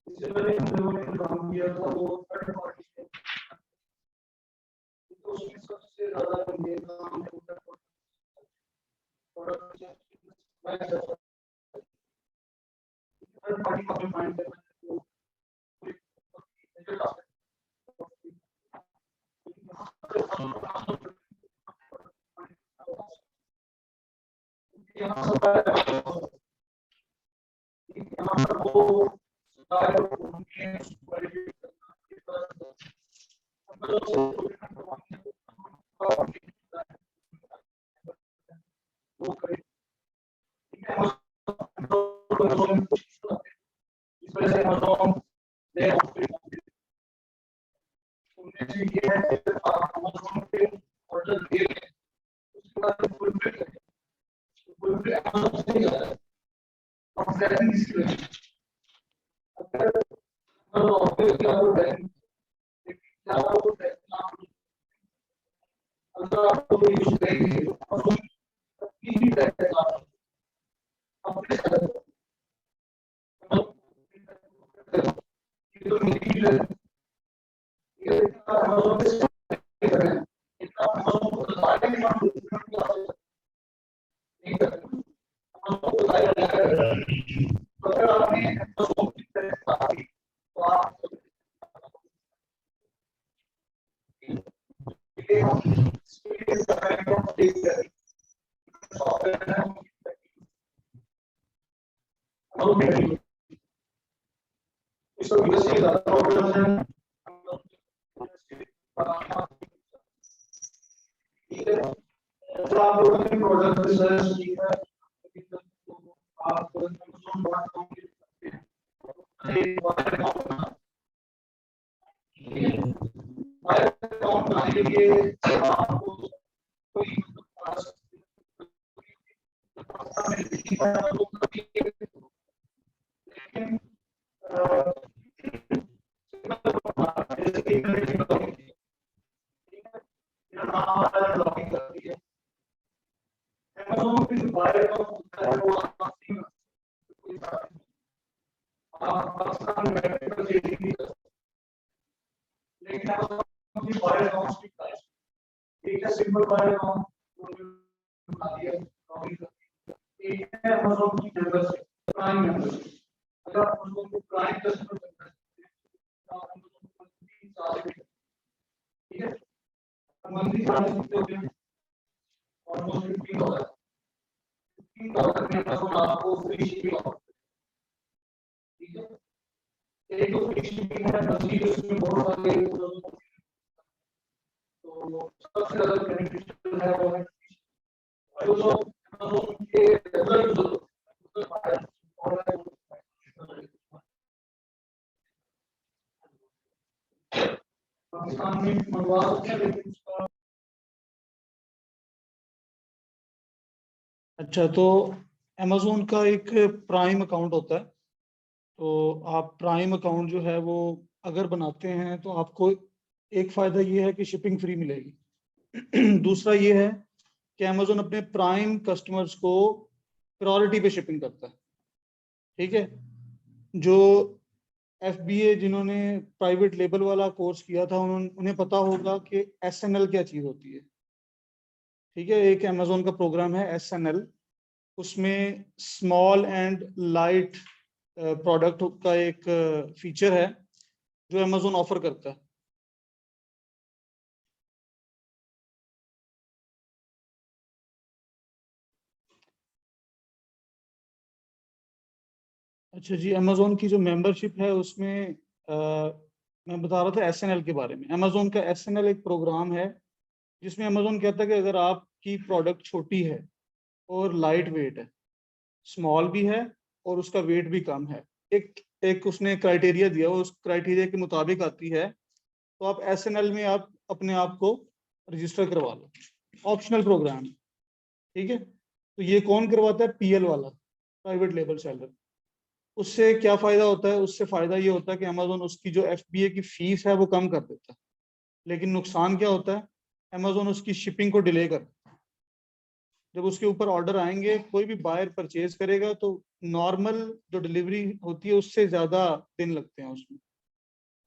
इससे पहले हम लोगों ने काम किया था वो थर्ड पार्टी से, तो उसमें सबसे ज्यादा ये काम है थर्ड पार्टी का फाइंड करना यहाँ पर वो अच्छा, तो अमेज़ोन का एक प्राइम अकाउंट होता है। तो आप प्राइम अकाउंट जो है वो अगर बनाते हैं तो आपको एक फ़ायदा ये है कि शिपिंग फ्री मिलेगी। दूसरा ये है कि अमेज़ोन अपने प्राइम कस्टमर्स को प्रायोरिटी पे शिपिंग करता है। ठीक है, जो FBA जिन्होंने प्राइवेट लेबल वाला कोर्स किया था उन्हें पता होगा कि SNL क्या चीज़ होती है। ठीक है, एक अमेज़ोन का प्रोग्राम है SNL, उसमें स्मॉल एंड लाइट प्रोडक्ट का एक फीचर है जो अमेज़ोन ऑफर करता है। अच्छा जी, अमेज़ोन की जो मेंबरशिप है उसमें मैं बता रहा था SNL के बारे में। अमेज़ोन का SNL एक प्रोग्राम है जिसमें अमेज़ोन कहता है कि अगर आपकी प्रोडक्ट छोटी है और लाइट वेट है, स्मॉल भी है और उसका वेट भी कम है, एक उसने क्राइटेरिया दिया, उस क्राइटेरिया के मुताबिक आती है, तो आप SNL में आप अपने आप को रजिस्टर करवा लो। ऑप्शनल प्रोग्राम, ठीक है। तो ये कौन करवाता है? PL वाला, प्राइवेट लेबल सेलर। उससे क्या फायदा होता है? उससे फायदा ये होता है कि अमेज़ोन उसकी जो FBA की फीस है वो कम कर देता है। लेकिन नुकसान क्या होता है अमेजोन उसकी शिपिंग को डिले कर, जब उसके ऊपर ऑर्डर आएंगे, कोई भी बायर परचेज करेगा तो नॉर्मल जो डिलीवरी होती है उससे ज्यादा दिन लगते हैं उसमें।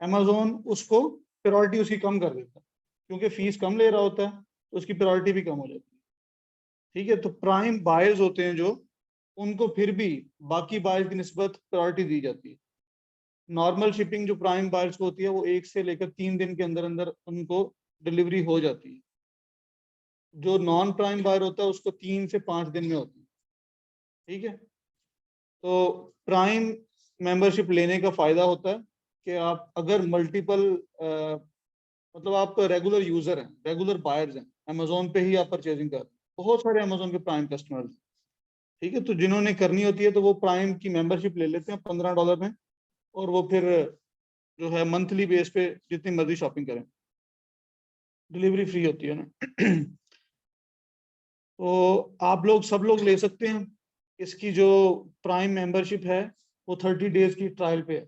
अमेजोन उसको प्रायोरिटी उसकी कम कर देता है, क्योंकि फीस कम ले रहा होता है तो उसकी प्रायोरिटी भी कम हो जाती है। ठीक है, तो प्राइम बायर्स होते हैं जो, उनको फिर भी बाकी बायर्स की निस्बत प्रायोरिटी दी जाती है। नॉर्मल शिपिंग जो प्राइम बायर्स को होती है वो 1 से लेकर 3 दिन के अंदर अंदर उनको डिलीवरी हो जाती है। जो नॉन प्राइम बायर होता है उसको 3 से 5 दिन में होती है। ठीक है, तो प्राइम मेंबरशिप लेने का फायदा होता है कि आप अगर मल्टीपल मतलब आप रेगुलर यूजर हैं, रेगुलर बायर्स हैं, अमेजोन पे ही आप परचेजिंग कर रहे हैं, बहुत सारे अमेजोन के प्राइम कस्टमर्स हैं। ठीक है, तो जिन्होंने करनी होती है तो वो प्राइम की मेंबरशिप ले लेते हैं $15 में, और वो फिर जो है मंथली बेस पे जितनी मर्जी शॉपिंग करें, डिलीवरी फ्री होती है ना। तो आप लोग सब लोग ले सकते हैं। इसकी जो प्राइम मेंबरशिप है वो 30 डेज की ट्रायल पे है,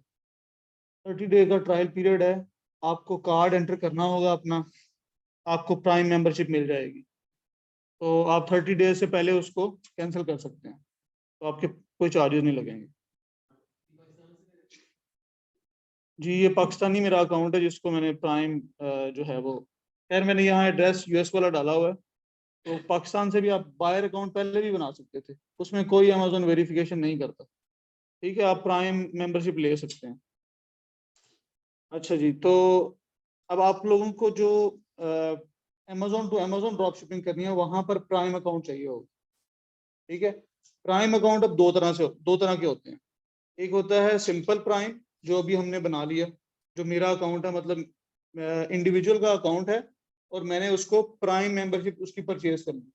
30 डेज का ट्रायल पीरियड है। आपको कार्ड एंटर करना होगा अपना, आपको प्राइम मेंबरशिप मिल जाएगी। तो आप 30 डेज से पहले उसको कैंसिल कर सकते हैं, तो आपके कोई चार्जेस नहीं लगेंगे। जी, ये पाकिस्तानी मेरा अकाउंट है जिसको मैंने प्राइम जो है वो, खैर मैंने यहाँ एड्रेस यूएस वाला डाला हुआ है, तो पाकिस्तान से भी आप बायर अकाउंट पहले भी बना सकते थे, उसमें कोई अमेजोन वेरिफिकेशन नहीं करता। ठीक है, आप प्राइम मेंबरशिप ले सकते हैं। अच्छा जी, तो अब आप लोगों को जो Amazon to Amazon drop shipping करनी है वहां पर प्राइम अकाउंट चाहिए होगा। ठीक है, प्राइम अकाउंट अब दो तरह के होते हैं। एक होता है सिंपल प्राइम, जो अभी हमने बना लिया, जो मेरा अकाउंट है, मतलब इंडिविजुअल का अकाउंट है और मैंने उसको प्राइम मेंबरशिप उसकी परचेज करनी।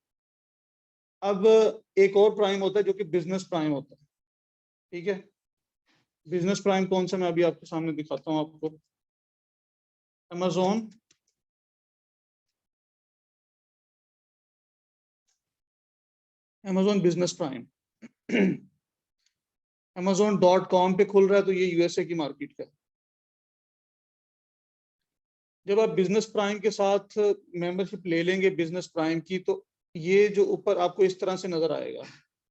अब एक और प्राइम होता है जो कि बिजनेस प्राइम होता है। ठीक है, बिजनेस प्राइम कौन सा, मैं अभी आपके सामने दिखाता हूँ आपको। Amazon Amazon business prime Amazon.com पे खुल रहा है, तो ये यूएसए की मार्केट का है। जब आप बिजनेस प्राइम के साथ मेंबरशिप ले लेंगे बिजनेस प्राइम की, तो ये जो ऊपर आपको इस तरह से नजर आएगा,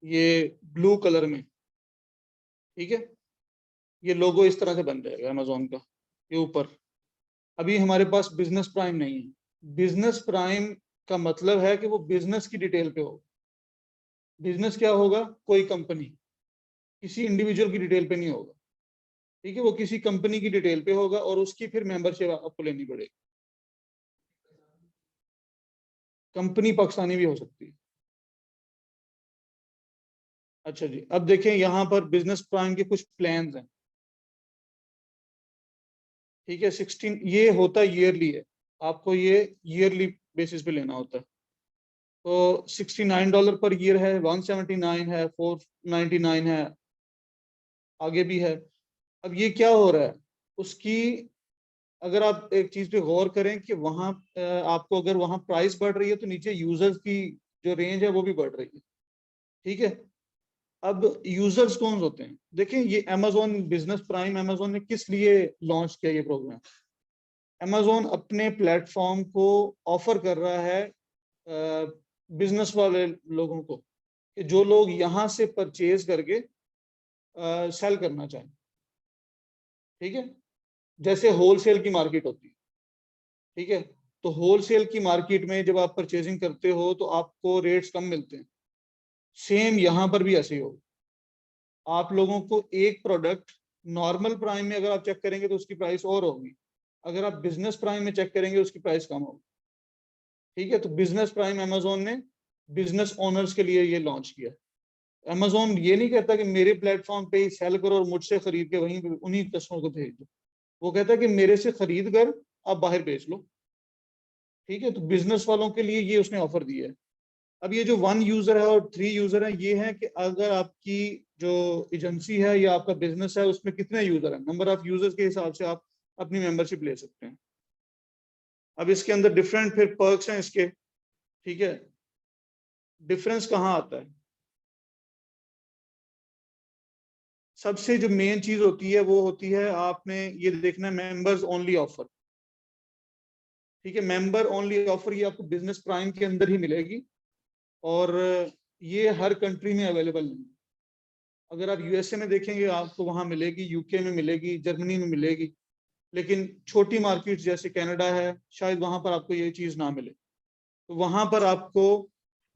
ये ब्लू कलर में। ठीक है, ये लोगो इस तरह से बन जाएगा अमेजोन का, ये ऊपर। अभी हमारे पास बिजनेस प्राइम नहीं है। बिजनेस प्राइम का मतलब है कि वो बिजनेस की डिटेल पे होगा। बिजनेस क्या होगा, कोई कंपनी, किसी इंडिविजुअल की डिटेल पे नहीं होगा। ठीक है, वो किसी कंपनी की डिटेल पे होगा और उसकी फिर मेंबरशिप आपको लेनी पड़ेगी। कंपनी पाकिस्तानी भी हो सकती है। अच्छा जी, अब देखें यहाँ पर बिजनेस प्लान के कुछ प्लान्स हैं। ठीक है, 16, ये होता ईयरली है, आपको ये ईयरली बेसिस पे लेना होता है। तो $69 पर ईयर है, 179 है, 499 है, आगे भी है। अब ये क्या हो रहा है उसकी, अगर आप एक चीज पे गौर करें कि वहां आपको अगर वहां प्राइस बढ़ रही है तो नीचे यूजर्स की जो रेंज है वो भी बढ़ रही है। ठीक है, अब यूजर्स कौन होते हैं, देखें ये अमेजोन बिजनेस प्राइम अमेजोन ने किस लिए लॉन्च किया ये प्रोग्राम। अमेजोन अपने प्लेटफॉर्म को ऑफर कर रहा है बिजनेस वाले लोगों को, कि जो लोग यहाँ से परचेज करके सेल करना चाहें। ठीक है, जैसे होलसेल की मार्केट होती है। ठीक है, तो होलसेल की मार्केट में जब आप परचेजिंग करते हो तो आपको रेट्स कम मिलते हैं। सेम यहाँ पर भी ऐसे ही होगा। आप लोगों को एक प्रोडक्ट नॉर्मल प्राइम में अगर आप चेक करेंगे तो उसकी प्राइस और होगी, अगर आप बिजनेस प्राइम में चेक करेंगे उसकी प्राइस कम होगी। ठीक है, तो बिजनेस प्राइम अमेजोन ने बिजनेस ओनर्स के लिए ये लॉन्च किया। अमेजोन ये नहीं कहता कि मेरे प्लेटफॉर्म पे ही सेल करो और मुझसे खरीद के वहीं उन्हीं कस्टमर को भेज दो, वो कहता है कि मेरे से खरीद कर आप बाहर बेच लो। ठीक है, तो बिजनेस वालों के लिए ये उसने ऑफर दिया है। अब ये जो 1 यूजर है और 3 यूजर है, ये है कि अगर आपकी जो एजेंसी है या आपका बिजनेस है उसमें कितने यूजर है, नंबर ऑफ यूजर्स के हिसाब से आप अपनी मेंबरशिप ले सकते हैं। अब इसके अंदर डिफरेंट फिर पर्क्स हैं इसके। ठीक है, डिफरेंस कहाँ आता है, सबसे जो मेन चीज होती है वो होती है, आपने ये देखना है मेंबर्स ओनली ऑफर। ठीक है, मेंबर ओनली ऑफर ये आपको बिजनेस प्राइम के अंदर ही मिलेगी और ये हर कंट्री में अवेलेबल नहीं। अगर आप यूएसए में देखेंगे आपको वहां मिलेगी, यूके में मिलेगी, जर्मनी में मिलेगी, लेकिन छोटी मार्केट जैसे कनाडा है शायद वहां पर आपको ये चीज ना मिले। तो वहां पर आपको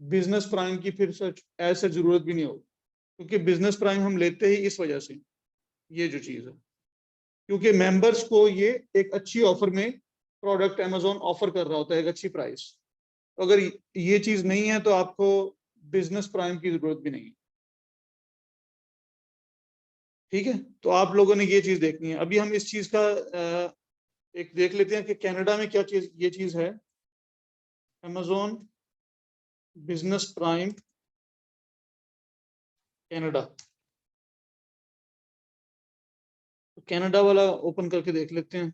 बिजनेस प्राइम की फिर सच ऐसे जरूरत भी नहीं होगी, क्योंकि बिजनेस प्राइम हम लेते ही इस वजह से, ये जो चीज है, क्योंकि मेंबर्स को ये एक अच्छी ऑफर में प्रोडक्ट अमेजोन ऑफर कर रहा होता है, एक अच्छी प्राइस। तो अगर ये चीज नहीं है तो आपको बिजनेस प्राइम की जरूरत भी नहीं है। ठीक है, तो आप लोगों ने ये चीज देखनी है। अभी हम इस चीज का एक देख लेते हैं कि कनाडा में क्या चीज, ये चीज है अमेजोन बिजनेस प्राइम कनाडा। तो कनाडा वाला ओपन करके देख लेते हैं,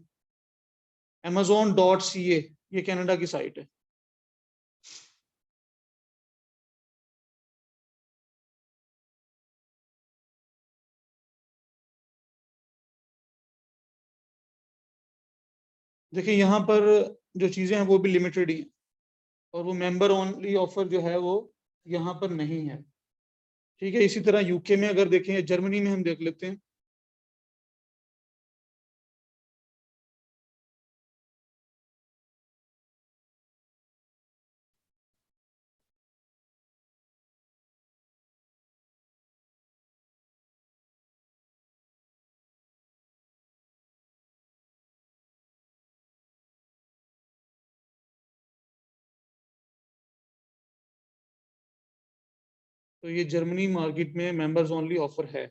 amazon.ca, ये कनाडा की साइट है। देखिए यहाँ पर जो चीजें हैं वो भी लिमिटेड ही हैं, और वो मेंबर ओनली ऑफर जो है वो यहाँ पर नहीं है। ठीक है, इसी तरह यूके में अगर देखें, जर्मनी में हम देख लेते हैं। तो ये जर्मनी मार्केट में मेंबर्स ओनली ऑफर है।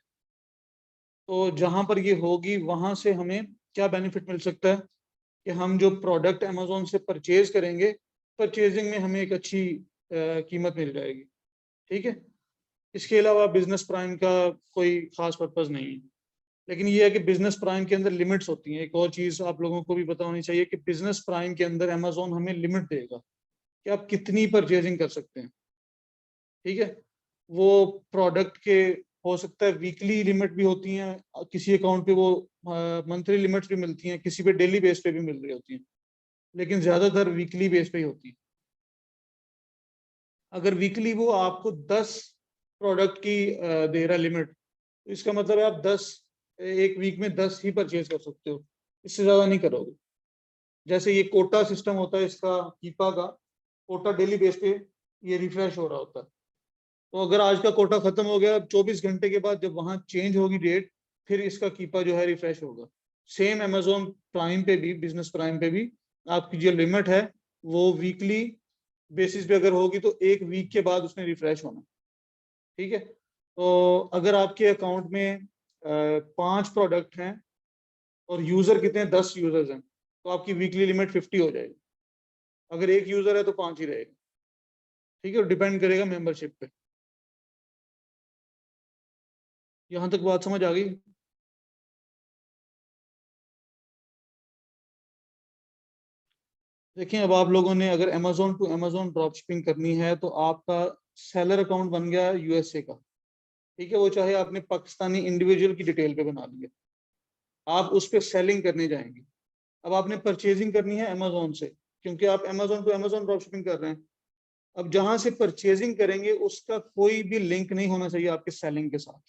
तो जहां पर ये होगी वहां से हमें क्या बेनिफिट मिल सकता है कि हम जो प्रोडक्ट अमेजोन से परचेज करेंगे, परचेजिंग में हमें एक अच्छी कीमत मिल जाएगी। ठीक है, इसके अलावा बिजनेस प्राइम का कोई खास पर्पज नहीं है। लेकिन ये है कि बिजनेस प्राइम के अंदर लिमिट्स होती हैं। एक और चीज आप लोगों को भी पता होनी चाहिए कि बिजनेस प्राइम के अंदर अमेजोन हमें लिमिट देगा कि आप कितनी परचेजिंग कर सकते हैं। ठीक है, वो प्रोडक्ट के हो सकता है वीकली लिमिट भी होती हैं, किसी अकाउंट पे वो मंथली लिमिट्स भी मिलती हैं, किसी पे डेली बेस पे भी मिल रही होती हैं, लेकिन ज्यादातर वीकली बेस पे ही होती है। अगर वीकली वो आपको 10 प्रोडक्ट की दे रहा लिमिट, तो इसका मतलब है आप 10, एक वीक में 10 ही परचेज कर सकते हो, इससे ज्यादा नहीं करोगे। जैसे ये कोटा सिस्टम होता है इसका, कीपा का कोटा डेली बेस पे ये रिफ्रेश हो रहा होता है। तो अगर आज का कोटा खत्म हो गया, 24 घंटे के बाद जब वहां चेंज होगी डेट, फिर इसका कीपा जो है रिफ्रेश होगा। सेम अमेजोन प्राइम पे भी, बिजनेस प्राइम पे भी आपकी जो लिमिट है वो वीकली बेसिस पे अगर होगी तो एक वीक के बाद उसने रिफ्रेश होना। ठीक है, तो अगर आपके अकाउंट में 5 प्रोडक्ट हैं और यूजर कितने हैं, 10 यूजर्स हैं, तो आपकी वीकली लिमिट 50 हो जाएगी। अगर एक यूजर है तो 5 ही रहेगा। ठीक है, डिपेंड करेगा मेंबरशिप पे। यहां तक बात समझ आ गई? देखिए, अब आप लोगों ने अगर Amazon to Amazon drop shipping करनी है तो आपका सेलर अकाउंट बन गया यूएसए का। ठीक है, वो चाहे आपने पाकिस्तानी इंडिविजुअल की डिटेल पे बना लिया, आप उस पर सेलिंग करने जाएंगे। अब आपने परचेजिंग करनी है अमेजोन से, क्योंकि आप Amazon to Amazon drop shipping कर रहे हैं। अब जहां से परचेजिंग करेंगे उसका कोई भी लिंक नहीं होना चाहिए आपके सेलिंग के साथ।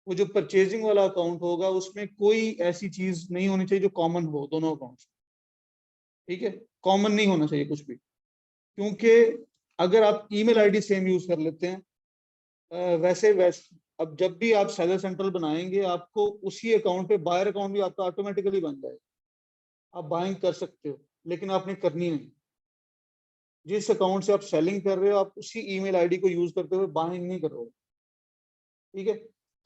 वो जो परचेजिंग वाला अकाउंट होगा उसमें कोई ऐसी चीज नहीं होनी चाहिए जो कॉमन हो दोनों अकाउंट्स। ठीक है, कॉमन नहीं होना चाहिए कुछ भी, क्योंकि अगर आप ईमेल आईडी सेम यूज कर लेते हैं, वैसे वैसे अब जब भी आप सेलर सेंट्रल बनाएंगे आपको उसी अकाउंट पे बायर अकाउंट भी आपका ऑटोमेटिकली बन जाएगा। आप बाइंग कर सकते हो, लेकिन आपने करनी नहीं। जिस अकाउंट से आप सेलिंग कर रहे हो आप उसी ईमेल आईडी को यूज करते हुए बाइंग नहीं करोगे। ठीक है,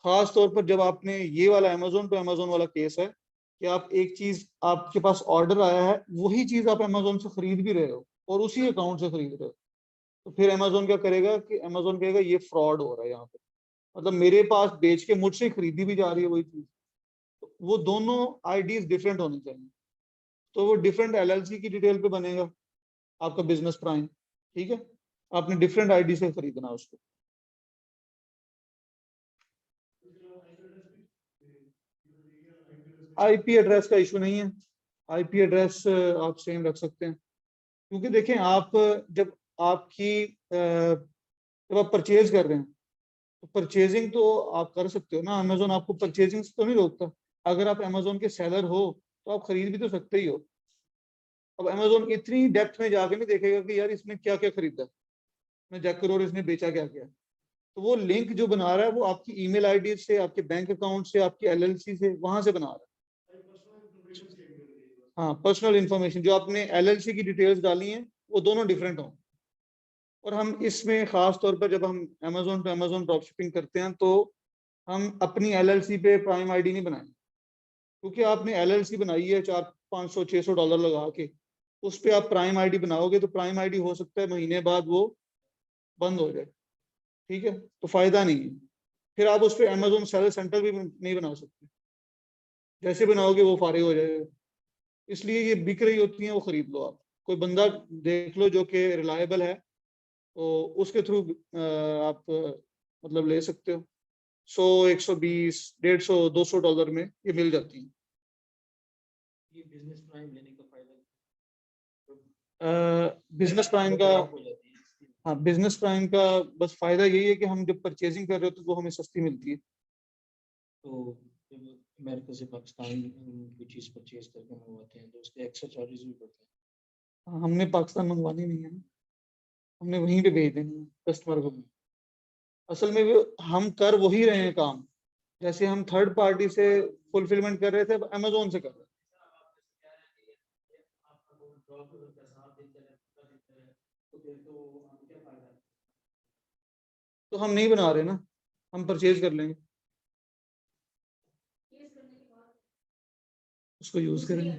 खास तौर पर जब आपने ये वाला अमेजोन टू अमेजोन वाला केस है कि आप एक चीज, आपके पास ऑर्डर आया है, वही चीज आप अमेजोन से खरीद भी रहे हो और उसी अकाउंट से खरीद रहे हो, तो फिर अमेजोन क्या करेगा कि अमेजोन कहेगा ये फ्रॉड हो रहा है यहाँ पे, मतलब मेरे पास बेच के मुझसे खरीदी भी जा रही है वही चीज। तो वो दोनों आईडीज डिफरेंट होनी चाहिए, तो वो डिफरेंट एलएलसी की डिटेल पे बनेगा आपका बिजनेस प्राइम। ठीक है, आपने डिफरेंट आईडी से खरीदना उसको। आईपी एड्रेस का इशू नहीं है, आईपी एड्रेस आप सेम रख सकते हैं, क्योंकि देखें आप जब आपकी जब आप परचेज कर रहे हैं तो परचेजिंग तो आप कर सकते हो ना, अमेजोन आपको परचेजिंग से तो नहीं रोकता। अगर आप अमेजोन के सेलर हो तो आप खरीद भी तो सकते ही हो। अब अमेजोन इतनी डेप्थ में जाके नहीं देखेगा कि यार इसने क्या क्या खरीदा, मैं चेक करो और इसने बेचा क्या क्या। तो वो लिंक जो बना रहा है वो आपकी ईमेल आईडी से, आपके बैंक अकाउंट से, आपकी एलएलसी से, वहां से बना रहा है। हाँ, पर्सनल इंफॉर्मेशन जो आपने एलएलसी की डिटेल्स डाली हैं वो दोनों डिफरेंट हों। और हम इसमें खास तौर पर जब हम अमेजोन पे अमेजोन ड्रॉप शिपिंग करते हैं तो हम अपनी एलएलसी पे प्राइम आईडी नहीं बनाएंगे, क्योंकि आपने एलएलसी बनाई है 400-500-600 डॉलर लगा के, उस पे आप प्राइम आईडी बनाओगे तो प्राइम आईडी हो सकता है महीने बाद वो बंद हो जाए। ठीक है, तो फायदा नहीं है। फिर आप उस पर अमेजोन सेलर सेंटर भी नहीं बना सकते, जैसे बनाओगे वो फारिग हो जाएगा। इसलिए ये बिक रही होती हैं वो खरीद लो। आप कोई बंदा देख लो जो कि रिलायबल है, तो उसके थ्रू आप मतलब ले सकते हो। 100, 120, 150, 200 डॉलर में ये मिल जाती है। ये बिजनेस प्राइम लेने का फायदा बिजनेस प्राइम का, हो जाती है इसकी। हाँ बिजनेस प्राइम का बस फायदा यही है कि हम जब परचेजिंग कर रहे हो तो वो हमें सस्ती मिलती है। तो जब अमेरिका से पाकिस्तान कोई चीज़ परचेज करके मंगवाते हैं तो उसके एक्स्ट्रा चार्जेस भी पड़ते हैं। हाँ, हमने पाकिस्तान मंगवानी नहीं है ना, हमने वहीं पे भेज देनी है कस्टमर को। असल में वो हम कर वही रहे हैं काम, जैसे हम थर्ड पार्टी से फुलफिलमेंट कर रहे थे, अब अमेजोन से कर रहे हैं। तो हम नहीं बना रहे ना, हम परचेज कर लेंगे, उसको यूज करेंगे,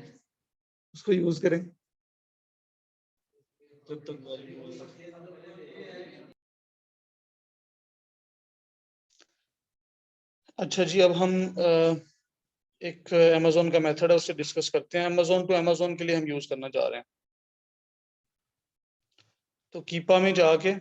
उसको यूज करेंगे। तब तक अच्छा जी, अब हम एक अमेजोन का मेथड है उससे डिस्कस करते हैं। अमेजोन टू अमेजोन के लिए हम यूज करना चाह रहे हैं, तो कीपा में जाके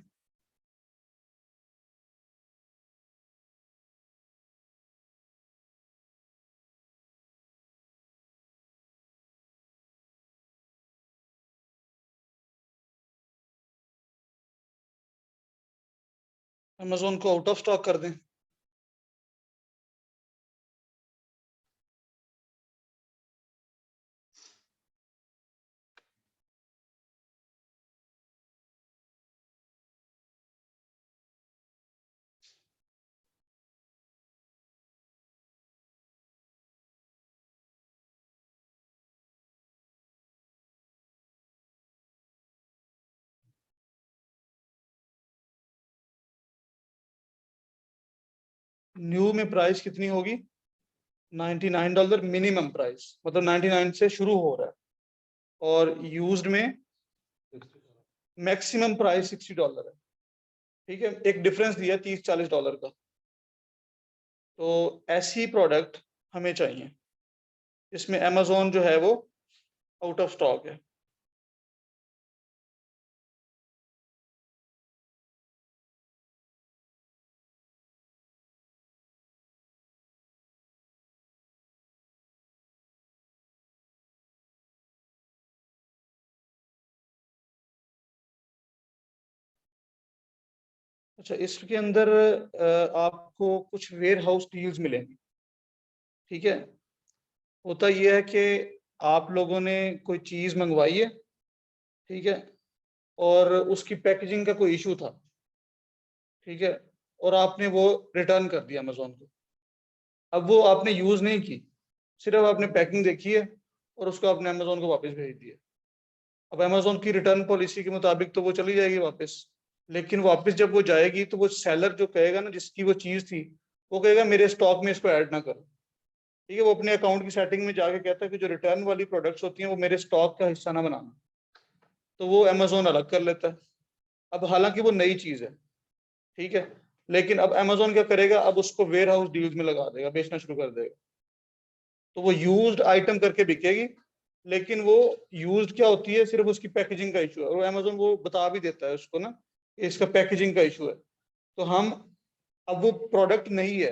अमेजोन को आउट ऑफ स्टॉक कर दें। न्यू में प्राइस कितनी होगी? $99 मिनिमम प्राइस, मतलब 99 से शुरू हो रहा है। और यूज्ड में मैक्सिमम प्राइस $60 है। ठीक है, एक डिफरेंस दिया 30-40 डॉलर का। तो ऐसी प्रोडक्ट हमें चाहिए इसमें अमेजोन जो है वो आउट ऑफ स्टॉक है। अच्छा, इसके अंदर आपको कुछ वेयर हाउस डील्स मिलेंगी। ठीक है, होता यह है कि आप लोगों ने कोई चीज मंगवाई है, ठीक है, और उसकी पैकेजिंग का कोई इशू था, ठीक है, और आपने वो रिटर्न कर दिया अमेजोन को। अब वो आपने यूज नहीं की, सिर्फ आपने पैकिंग देखी है और उसको आपने अमेजोन को वापस भेज दिया। अब अमेजोन की रिटर्न पॉलिसी के मुताबिक तो वो चली जाएगी वापस, लेकिन वापस जब वो जाएगी तो वो सेलर जो कहेगा ना जिसकी वो चीज थी, वो कहेगा मेरे स्टॉक में इसको ऐड ना करो। ठीक है, वो अपने अकाउंट की सेटिंग में जाके कहता है कि जो रिटर्न वाली प्रोडक्ट्स होती हैं वो मेरे स्टॉक का हिस्सा ना बनाना, तो वो अमेजोन अलग कर लेता है। अब हालांकि वो नई चीज है, ठीक है, लेकिन अब अमेजोन क्या करेगा, अब उसको वेयर हाउस डील्स में लगा देगा, बेचना शुरू कर देगा। तो वो यूज्ड आइटम करके बिकेगी, लेकिन वो यूज्ड क्या होती है, सिर्फ उसकी पैकेजिंग का इशू है, और अमेजोन वो बता भी देता है उसको ना इसका पैकेजिंग का इशू है। तो हम, अब वो प्रोडक्ट नई है,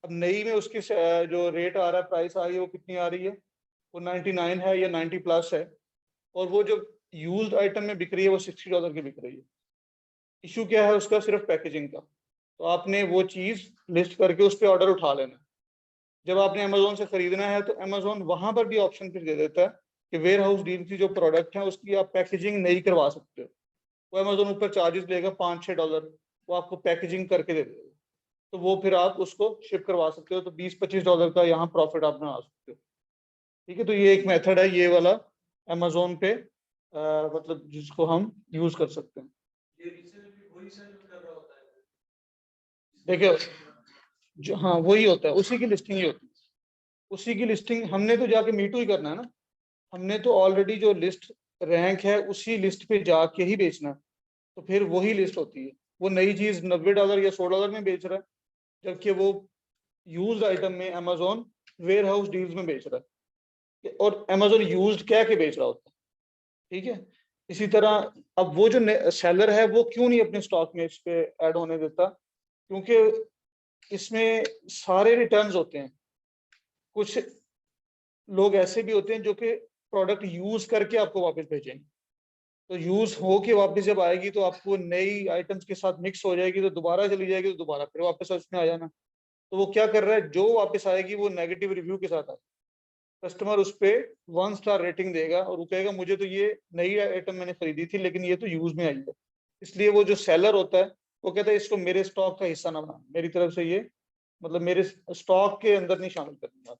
अब नई में उसकी जो रेट आ रहा है, प्राइस आ रही है, वो कितनी आ रही है, वो 99 है या 90 प्लस है, और वो जो यूज्ड आइटम में बिक रही है वो $60 की बिक रही है। इशू क्या है उसका? सिर्फ पैकेजिंग का। तो आपने वो चीज लिस्ट करके उस पर ऑर्डर उठा लेना है। जब आपने अमेजोन से खरीदना है तो अमेजोन वहां पर भी ऑप्शन फिर दे देता है कि वेयर हाउस डील की जो प्रोडक्ट है उसकी आप पैकेजिंग नहीं करवा सकते हो। वो अमेजोन ऊपर चार्जेस लेगा $5-6, वो आपको पैकेजिंग करके दे देगा। तो वो फिर आप उसको शिप करवा सकते हो, तो $20-25 का यहाँ प्रॉफिट आप बना सकते हो। ठीक है, तो ये एक मेथड है ये वाला अमेजोन पे, मतलब जिसको हम यूज कर सकते हैं। ये रीसेल भी वही सेल कर रहा होता है। देखिए जो, हाँ वही होता है, उसी की लिस्टिंग ही होती है। उसी की लिस्टिंग हमने तो जाके मीटू ही करना है ना, हमने तो ऑलरेडी जो लिस्ट रैंक है उसी लिस्ट पे जाके ही बेचना है। तो फिर वही लिस्ट होती है। वो नई चीज $90 या $100 में बेच रहा है, जबकि वो यूज्ड आइटम में अमेजोन वेयर हाउस डील्स में बेच रहा है, और अमेजोन यूज्ड क्या के बेच रहा होता है। ठीक है, इसी तरह अब वो जो सेलर है वो क्यों नहीं अपने स्टॉक में इस पे ऐड होने देता? क्योंकि इसमें सारे रिटर्न्स होते हैं। कुछ लोग ऐसे भी होते हैं जो कि प्रोडक्ट यूज करके आपको वापस भेजेंगे, तो यूज हो के वापस जब आएगी तो आपको नई आइटम्स के साथ मिक्स हो जाएगी, तो दोबारा चली जाएगी, तो दोबारा फिर वापस उसमें आ जाना। तो वो क्या कर रहा है, जो वापस आएगी वो नेगेटिव रिव्यू के साथ आएगी। कस्टमर उस पे 1 स्टार रेटिंग देगा और वो कहेगा मुझे तो ये नई आइटम मैंने खरीदी थी लेकिन ये तो यूज में आई है। इसलिए वो जो सेलर होता है वो कहता है इसको मेरे स्टॉक का हिस्सा ना बना, मेरी तरफ से ये मतलब मेरे स्टॉक के अंदर नहीं शामिल करनी आप।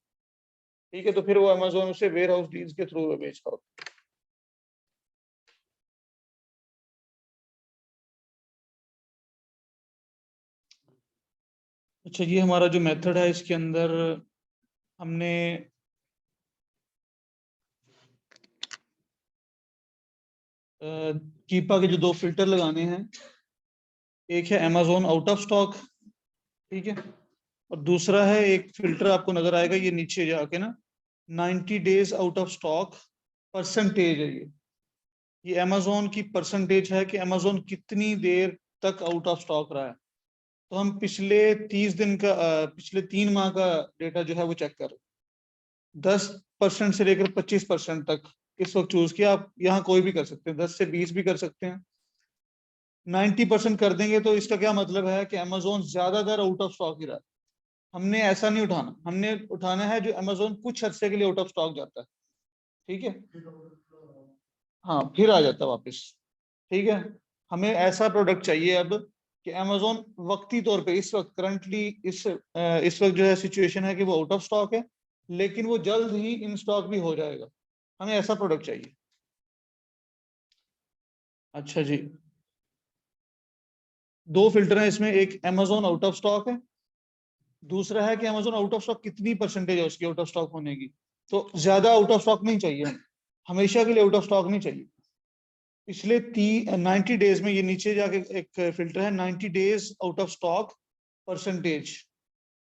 ठीक है, तो फिर वो अमेजोन उसे वेयर हाउस डील्स के थ्रू बेचता होता है। अच्छा, ये हमारा जो मेथड है इसके अंदर हमने कीपा के जो 2 फिल्टर लगाने हैं, एक है अमेजोन आउट ऑफ स्टॉक, ठीक है, और दूसरा है एक फिल्टर आपको नजर आएगा ये नीचे जाके ना, 90 days out of stock percentage है ये अमेजोन की परसेंटेज है कि अमेजोन कितनी देर तक आउट ऑफ स्टॉक रहा है। तो हम पिछले 30 दिन का पिछले 3 माह का डेटा जो है वो चेक कर रहे हैं। 10% से लेकर 25% तक इस वक्त चूज किया। आप यहाँ कोई भी कर सकते हैं, 10 से 20 भी कर सकते हैं। 90% कर देंगे तो इसका क्या मतलब है कि अमेजोन ज्यादातर आउट ऑफ स्टॉक ही रहा है। हमने ऐसा नहीं उठाना, हमने उठाना है जो अमेजोन कुछ अर्से के लिए आउट ऑफ स्टॉक जाता है। ठीक है, हाँ फिर आ जाता है वापस। ठीक है, हमें ऐसा प्रोडक्ट चाहिए अब कि अमेजोन वक्ती तौर पे इस वक्त करंटली इस वक्त जो है सिचुएशन है कि वो आउट ऑफ स्टॉक है, लेकिन वो जल्द ही इन स्टॉक भी हो जाएगा। हमें ऐसा प्रोडक्ट चाहिए। अच्छा जी, 2 फिल्टर हैं इसमें, एक अमेजोन आउट ऑफ स्टॉक है, दूसरा है कि अमेजोन आउट ऑफ स्टॉक कितनी परसेंटेज है उसकी आउट ऑफ स्टॉक होने की। तो ज्यादा आउट ऑफ स्टॉक नहीं चाहिए, हमेशा के लिए आउट ऑफ स्टॉक नहीं चाहिए। पिछले 90 डेज में, ये नीचे जाके एक फिल्टर है 90 days out of stock percentage.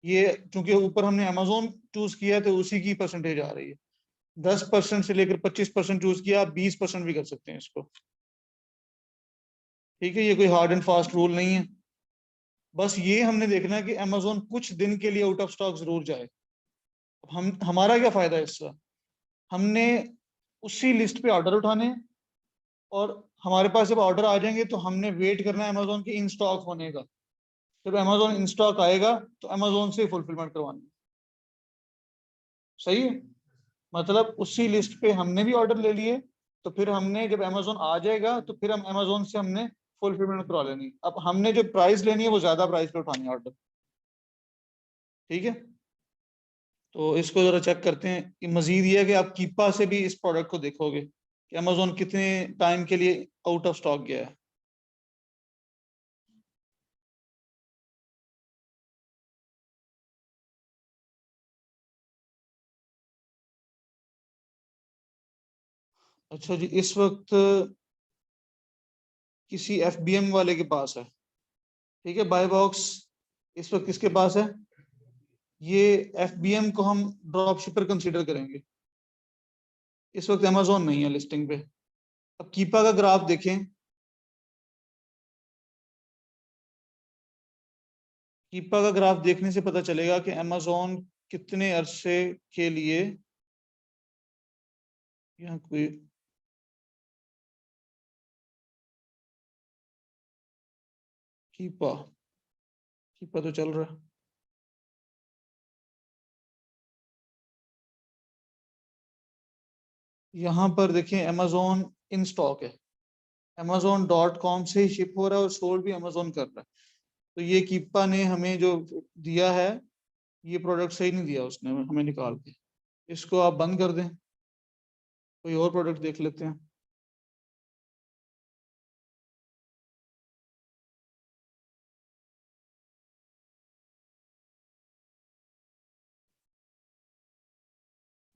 ये चूंकि ऊपर हमने अमेजोन चूज किया तो उसी की परसेंटेज आ रही है। 10% से लेकर 25% चूज किया, आप 20% भी कर सकते हैं इसको। ठीक है, ये कोई हार्ड एंड फास्ट रूल नहीं है, बस ये हमने देखना है कि अमेजोन कुछ दिन के लिए आउट ऑफ स्टॉक जरूर जाए। हम हमारा क्या फायदा है इसका? हमने उसी लिस्ट पे ऑर्डर उठाने हैं, और हमारे पास जब ऑर्डर आ जाएंगे तो हमने वेट करना है अमेजोन के इन स्टॉक होने का। जब अमेजोन इन स्टॉक आएगा तो अमेजोन से फुलफिलमेंट करवानी है। सही है, मतलब उसी लिस्ट पे हमने भी ऑर्डर ले लिए, तो फिर हमने जब अमेजोन आ जाएगा तो फिर हम अमेजोन से हमने फुलफिलमेंट करवा लेनी। अब हमने जो प्राइस लेनी है वो ज्यादा प्राइस पे उठानी है ऑर्डर। ठीक है, तो इसको जरा चेक करते हैं कि मजीद ये है कि आप कीपा से भी इस प्रोडक्ट को देखोगे कि अमेजोन कितने टाइम के लिए आउट ऑफ स्टॉक गया है। अच्छा जी, इस वक्त किसी एफबीएम वाले के पास है। ठीक है, बाय बॉक्स इस वक्त किसके पास है? ये एफबीएम को हम ड्रॉप शिपर कंसीडर करेंगे। इस वक्त अमेजोन नहीं है लिस्टिंग पे। अब कीपा का ग्राफ देखें, कीपा का ग्राफ देखने से पता चलेगा कि अमेजोन कितने अरसे के लिए यहाँ कोई कीपा कीपा तो चल रहा है। यहाँ पर देखें अमेजोन इन स्टॉक है, amazon.com से ही शिप हो रहा है और सोल्ड भी अमेजोन कर रहा है। तो ये कीपा ने हमें जो दिया है ये प्रोडक्ट सही नहीं दिया उसने हमें निकाल के, इसको आप बंद कर दें, कोई और प्रोडक्ट देख लेते हैं।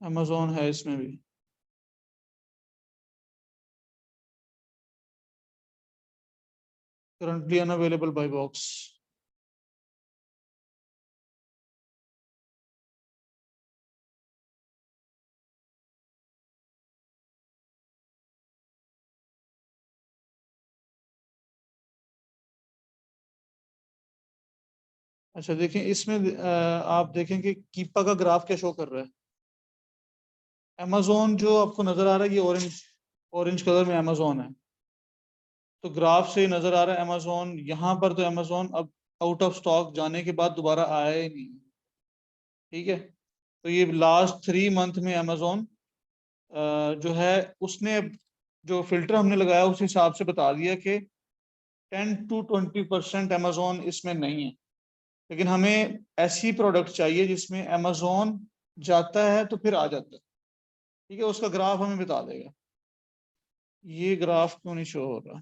अमेजोन है इसमें भी। Currently unavailable buy box. अच्छा देखें इसमें आप देखें कि कीपा का ग्राफ क्या शो कर रहा है। अमेजोन जो आपको नजर आ रहा है ये ऑरेंज ऑरेंज कलर में अमेजोन है, तो ग्राफ से नजर आ रहा है अमेजोन यहाँ पर, तो अमेजोन अब आउट ऑफ स्टॉक जाने के बाद दोबारा आया ही नहीं। ठीक है, तो ये लास्ट 3 मंथ में अमेजोन जो है उसने जो फिल्टर हमने लगाया उस हिसाब से बता दिया कि 10 to 20% अमेजोन इसमें नहीं है। लेकिन हमें ऐसी प्रोडक्ट चाहिए जिसमें अमेजोन जाता है तो फिर आ जाता है। ठीक है, उसका ग्राफ हमें बता देगा। ये ग्राफ क्यों नहीं शो हो रहा?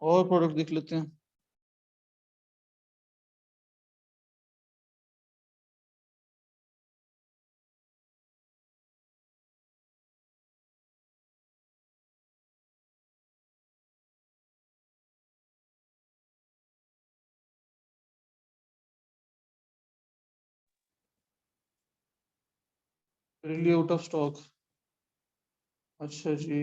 और प्रोडक्ट देख लेते हैं। Really out of stock. अच्छा जी,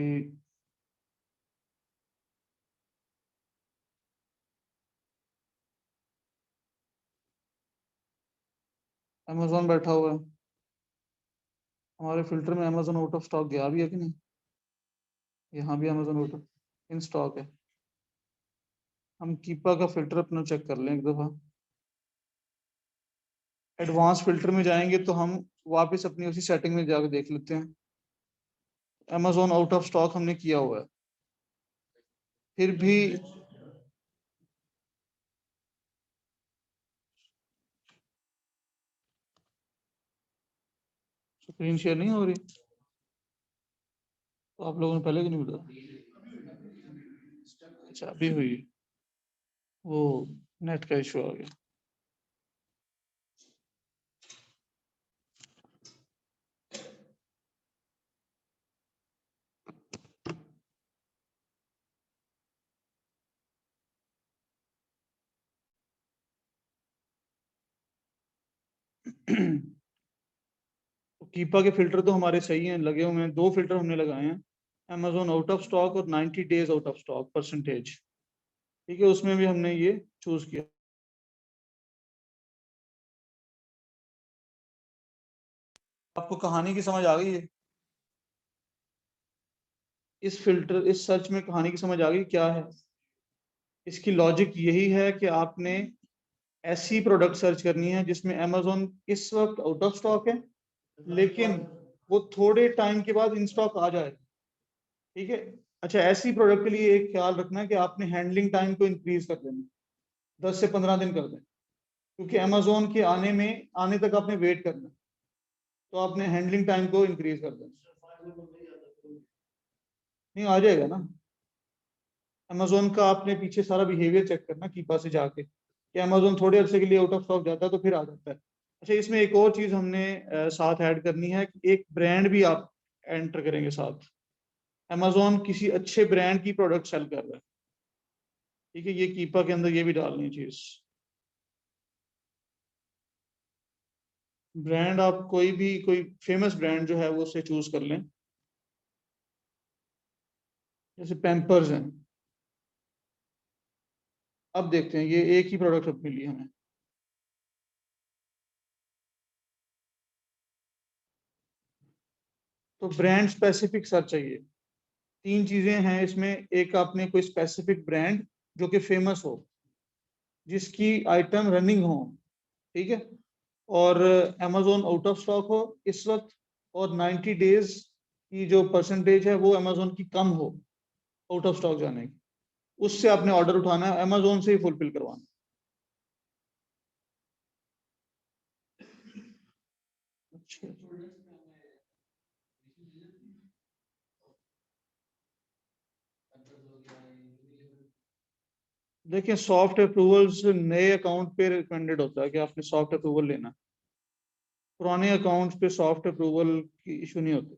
अमेजोन बैठा हुआ है हमारे फिल्टर में। अमेजोन आउट ऑफ स्टॉक गया भी है कि नहीं? यहाँ भी Amazon out of in stock है। हम कीपा का फिल्टर अपना चेक कर लें एक दफा। एडवांस फिल्टर में जाएंगे तो हम वापस अपनी उसी सेटिंग में जाकर देख लेते हैं। अमेजोन आउट ऑफ स्टॉक हमने किया हुआ है, फिर भी स्क्रीन शेयर नहीं हो रही। तो आप लोगों ने पहले क्यों नहीं बताया? अच्छा अभी हुई, वो नेट का इशू आ गया। तो कीपा के फिल्टर तो हमारे सही हैं, लगे हुए हैं। 2 फिल्टर हमने लगाए हैं, अमेजोन आउट ऑफ स्टॉक और 90 days out of stock percentage. ठीक है, उसमें भी हमने ये चूज किया। आपको कहानी की समझ आ गई है? इस फिल्टर इस सर्च में कहानी की समझ आ गई क्या है? इसकी लॉजिक यही है कि आपने ऐसी प्रोडक्ट सर्च करनी है जिसमें अमेजोन इस वक्त आउट ऑफ स्टॉक है, लेकिन वो थोड़े टाइम के बाद इन स्टॉक आ जाए। ठीक है। अच्छा, ऐसी प्रोडक्ट के लिए एक ख्याल रखना है कि आपने हैंडलिंग टाइम को इंक्रीज कर देना, 10 से 15 दिन कर दें, क्योंकि अमेजोन के आने तक आपने वेट करना है, तो आपने हैंडलिंग टाइम को इंक्रीज कर देना। नहीं आ जाएगा ना? अमेजोन का आपने पीछे सारा बिहेवियर चेक करना कीपा से जाके, कि अमेजोन थोड़े अरसे के लिए आउट ऑफ स्टॉक जाता है तो फिर आ जाता है। अच्छा, इसमें एक और चीज हमने साथ ऐड करनी है कि एक ब्रांड भी आप एंटर करेंगे साथ। अमेजोन किसी अच्छे ब्रांड की प्रोडक्ट सेल कर रहा है। ठीक है, ये कीपा के अंदर ये भी डालनी है चीज। ब्रांड आप कोई फेमस ब्रांड जो है वो उसे चूज कर लें, जैसे पैम्पर्स हैं। अब देखते हैं, ये एक ही प्रोडक्ट अब मिली हमें। तो ब्रांड स्पेसिफिक सर्च चाहिए। 3 चीजें हैं इसमें, एक आपने कोई स्पेसिफिक ब्रांड जो कि फेमस हो, जिसकी आइटम रनिंग हो, ठीक है, और अमेजोन आउट ऑफ स्टॉक हो इस वक्त, और 90 डेज की जो परसेंटेज है वो अमेजोन की कम हो आउट ऑफ स्टॉक जाने की, उससे आपने ऑर्डर उठाना है, अमेजोन से ही फुलफिल करवाना। अच्छा, देखिए सॉफ्ट अप्रूवल्स नए अकाउंट पे रिकमेंडेड होता है कि आपने सॉफ्ट अप्रूवल लेना है, पुराने अकाउंट्स पे सॉफ्ट अप्रूवल की इशू नहीं होती।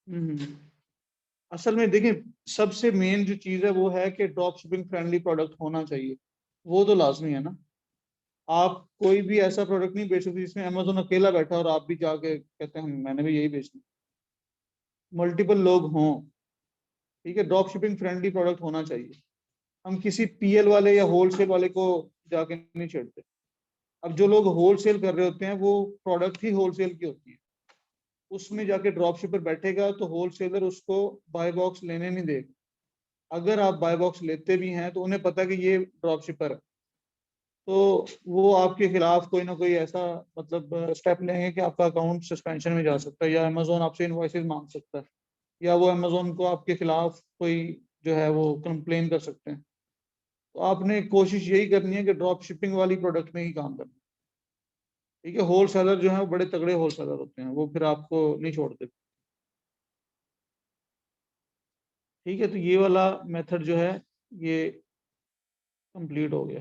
हम्म। असल में देखिए सबसे मेन जो चीज़ है वो है कि ड्रॉप शिपिंग फ्रेंडली प्रोडक्ट होना चाहिए, वो तो लाजमी है ना। आप कोई भी ऐसा प्रोडक्ट नहीं बेच सकते जिसमें अमेजोन अकेला बैठा और आप भी जाके कहते हैं मैंने भी यही बेचना, मल्टीपल लोग हों, ठीक है, ड्रॉप शिपिंग फ्रेंडली प्रोडक्ट होना चाहिए। हम किसी पीएल वाले या होलसेल वाले को जाके नहीं छेड़ते। अब जो लोग होलसेल कर रहे होते हैं वो प्रोडक्ट ही होलसेल की होती है, उसमें जाके ड्रॉप शिपर बैठेगा तो होलसेलर उसको बाय बॉक्स लेने नहीं देगा। अगर आप बाय बॉक्स लेते भी हैं तो उन्हें पता है कि ये ड्रॉप शिपर है, तो वो आपके खिलाफ कोई ना कोई ऐसा मतलब स्टेप लेंगे कि आपका अकाउंट सस्पेंशन में जा सकता है, या अमेजोन आपसे इनवॉइसेस मांग सकता है, या वो अमेजोन को आपके खिलाफ कोई जो है वो कंप्लेन कर सकते हैं। तो आपने कोशिश यही करनी है कि ड्रॉप शिपिंग वाली प्रोडक्ट में ही काम करना, ठीक है। होलसेलर जो है वो बड़े तगड़े होलसेलर होते हैं, वो फिर आपको नहीं छोड़ते, ठीक है। तो ये वाला मेथड जो है ये कंप्लीट हो गया।